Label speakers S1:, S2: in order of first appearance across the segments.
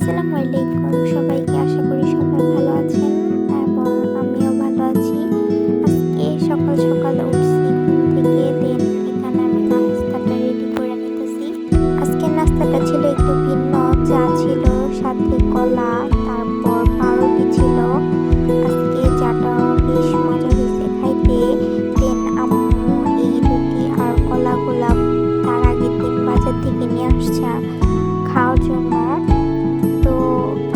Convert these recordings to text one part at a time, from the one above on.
S1: আসসালামু আলাইকুম সবাইকে, আশা করি সবাই ভালো আছেন এবং আমিও ভালো আছি। আজকে সকাল সকাল উঠছি ঘুম থেকে, দেন এখানে আমি নাস্তাটা রেডি করে নিতেছি। আজকের নাস্তাটা ছিল একটু ভিন্ন, চা ছিল, সাথে কলা, তারপর পাউরুটি ছিল। আজকে চাটা বেশ মজা হয়েছে খাইতে। দেন আম্মু এই রুটি আর কলাগুলা তার আগের দিন বাজার থেকে নিয়ে আসছে খাওয়ার জন্য। তো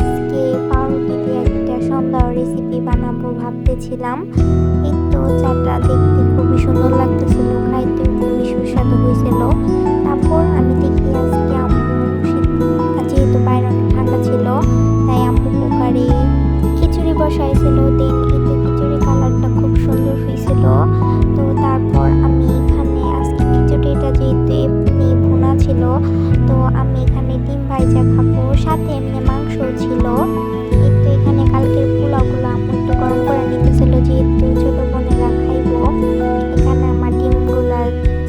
S1: আজকে পাউরুটি দিয়ে একটা সন্ধ্যা রেসিপি বানাবো ভাবতেছিলাম। এই তো চাটা দেখতে খুবই সুন্দর লাগতেছিল, খাইতেও খুবই সুস্বাদু হয়েছিল। তারপর আমি দেখি আজকে আম্মু যেহেতু বাইরে অনেক ঠান্ডা ছিল, তাই আম্মু কুকারে খিচুড়ি বসাইছিল। দেন এই তো খিচুড়ি কালারটা খুব সুন্দর হয়েছিল। তো তারপর আমি এখানে আজকে খিচুড়িটা যেহেতু এমনি ভুনা ছিল, তো আমি এখানে ডিম ভাইজা খাবো, সাথে এমনি মাংস ছিল। এই তো এখানে কালকের পোলাওগুলো আম্মু একটু গরম করে নিতেছিল, যেহেতু ছোট বোনেরা খাইবো। এখানে আমার ডিমগুলা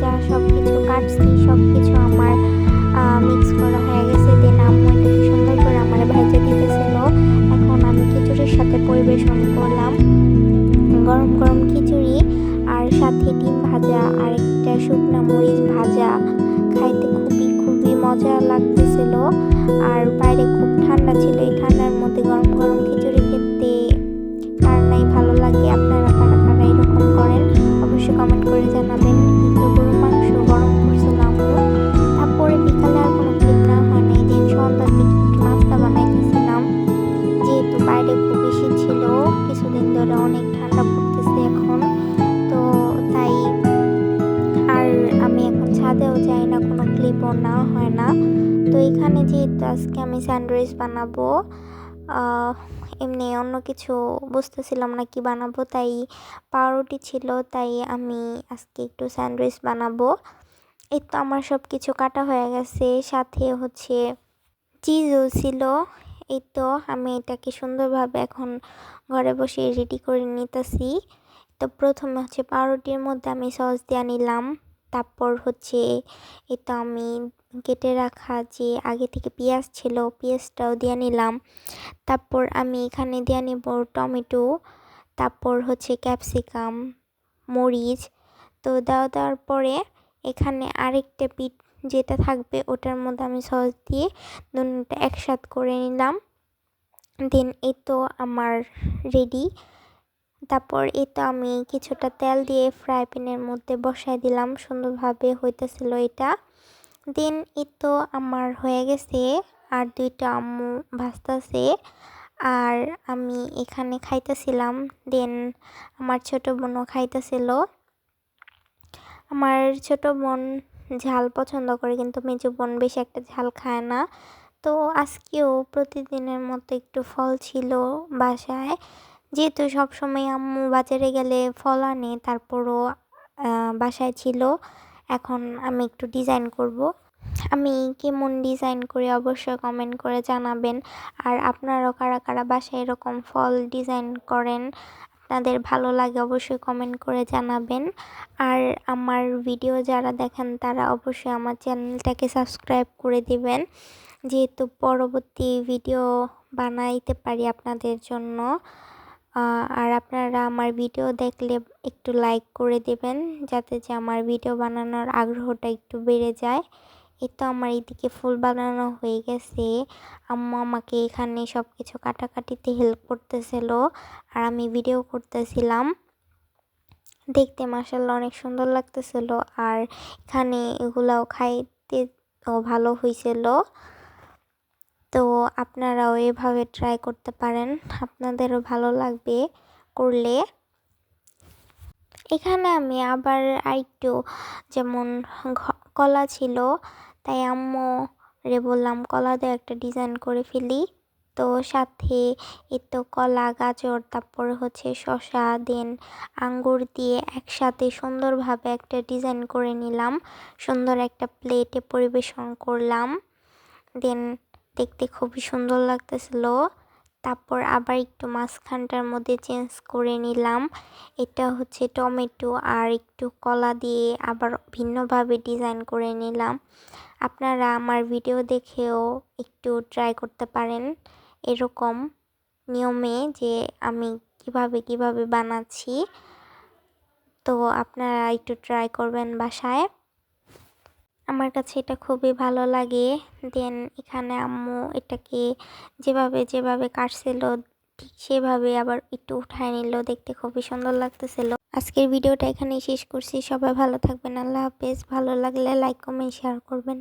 S1: যা সব কিছু কাটছি, সব কিছু আমার মিক্স করা হয়ে গেছে। দেন আম্মু এটাকে সুন্দর করে আমার ভাইজা দিতেছিল। এখন আমি খিচুড়ির সাথে পরিবেশন করলাম গরম গরম খিচুড়ি, আর সাথে ডিম ভাজা আর একটা শুকনা মরিচ ভাজা। খাইতে খুবই খুবই মজা লাগতেছিল। আর বাইরে খুব ঠান্ডা ছিল, এই ঠান্ডার মধ্যে গরম গরম খিচুড়ি খেতে কার নাই ভালো লাগে। আপনারা কারা কারা এরকম করেন অবশ্যই কমেন্ট করে জানাবেন। কিন্তু গরুর মাংস গরম করছিল আম্মু। তারপরে বিকালে আর কোনো ক্লিপ না হয় নাই। দিন সন্ধ্যার দিকে একটু নাস্তা বানাইতেছিলাম, যেহেতু বাইরে খুব বেশি ছিল, কিছুদিন ধরে অনেক ঠান্ডা পড়তেছে এখন। তো তাই আর আমি এখন ছাদেও যাই না, কোনো ক্লিপও না হয় না। তো এখানে যেহেতু আজকে আমি স্যান্ডউইচ বানাবো, আহ, এমনি অন্য কিছু বুঝতেছিলাম না কি বানাবো, তাই পাউরুটি ছিল, তাই আমি আজকে একটু স্যান্ডউইচ বানাবো। এই তো আমার সব কিছু কাটা হয়ে গেছে, সাথে হচ্ছে চিজও ছিল। এই তো আমি এটাকে সুন্দরভাবে এখন ঘরে বসে রেডি করে নিতেছি। তো প্রথমে হচ্ছে পাউরুটির মধ্যে আমি সস দিয়ে নিলাম। তারপর হচ্ছে এই তো আমি কেটে রাখা যে আগে থেকে পেঁয়াজ ছিল, পেঁয়াজটাও দিয়ে নিলাম। তারপর আমি এখানে দিয়ে নিব টমেটো, তারপর হচ্ছে ক্যাপসিকাম, মরিচ। তো দেওয়ার পরে এখানে আরেকটা পিঠ যেটা থাকবে ওটার মধ্যে আমি সস দিয়ে দুটোটা একসাথ করে নিলাম। দেন এই তো আমার রেডি। তারপর এই তো আমি কিছুটা তেল দিয়ে ফ্রাই প্যানের মধ্যে বসাই দিলাম, সুন্দরভাবে হইতেছিল এটা। দেন এই তো আমার হয়ে গেছে, আর দুইটা আম্মু ভাজতেছে আর আমি এখানে খাইতেছিলাম। দেন আমার ছোট বোনও খাইতেছিল। আমার ছোট বোন ঝাল পছন্দ করে, কিন্তু মেজো বোন বেশি একটা ঝাল খায় না। তো আজকেও প্রতিদিনের মতো একটু ফল ছিল বাসায়, যেহেতু সবসময় আম্মু বাজারে গেলে ফল আনে, তারপরও বাসায় ছিল। এখন আমি একটু ডিজাইন করব। আমি কেমন ডিজাইন করি অবশ্যই কমেন্ট করে জানাবেন। আর আপনারাও কারা কারা বাসায় এরকম ফল ডিজাইন করেন, আপনাদের ভালো লাগে অবশ্যই কমেন্ট করে জানাবেন। আর আমার ভিডিও যারা দেখেন তারা অবশ্যই আমার চ্যানেলটাকে সাবস্ক্রাইব করে দিবেন, যেহেতু পরবর্তী ভিডিও বানাইতে পারি আপনাদের জন্য। আর আপনারা আমার ভিডিও দেখলে একটু লাইক করে দেবেন, যাতে যে আমার ভিডিও বানানোর আগ্রহটা একটু বেড়ে যায়। এই তো আমার এইদিকে ফুল বানানো হয়ে গেছে। আম্মু আমাকে এখানে সব কিছু কাটাকাটিতে হেল্প করতেছিল, আর আমি ভিডিও করতেছিলাম। দেখতে মাশাআল্লাহ অনেক সুন্দর লাগতেছিল, আর এখানে এগুলাও খাইতে ভালো হয়েছিল। তো আপনারাও এভাবে ট্রাই করতে পারেন, আপনাদেরও ভালো লাগবে করলে। এখানে আমি আবার আরেকটু যেমন কলা ছিল, তাই আম্মু রে বললাম কলা দিয়ে একটা ডিজাইন করে ফেলি। তো সাথে এই তো কলা, গাজর, তারপর হচ্ছে শসা, দেন আঙ্গুর দিয়ে একসাথে সুন্দরভাবে একটা ডিজাইন করে নিলাম, সুন্দর একটা প্লেটে পরিবেশন করলাম। দেন দেখতে খুবই সুন্দর লাগতেছিল। তারপর আবার একটু মাঝখানটার মধ্যে চেঞ্জ করে নিলাম। এটা হচ্ছে টমেটো আর একটু কলা দিয়ে আবার ভিন্নভাবে ডিজাইন করে নিলাম। আপনারা আমার ভিডিও দেখেও একটু ট্রাই করতে পারেন এরকম নিয়মে, যে আমি কিভাবে বানাচ্ছি। তো আপনারা একটু ট্রাই করবেন বাসায়। আমার কাছে এটা খুবই ভালো লাগে। দেন এখানে আম্মু এটাকে যেভাবে কাটছিল ঠিক সেভাবে আবার একটু উঠায় নিল, দেখতে খুবই সুন্দর লাগতেছিল। আজকের ভিডিওটা এখানেই শেষ করছি। সবাই ভালো থাকবেন। আল্লাহ হাফেজ। ভালো লাগলে লাইক কমেন্ট শেয়ার করবেন।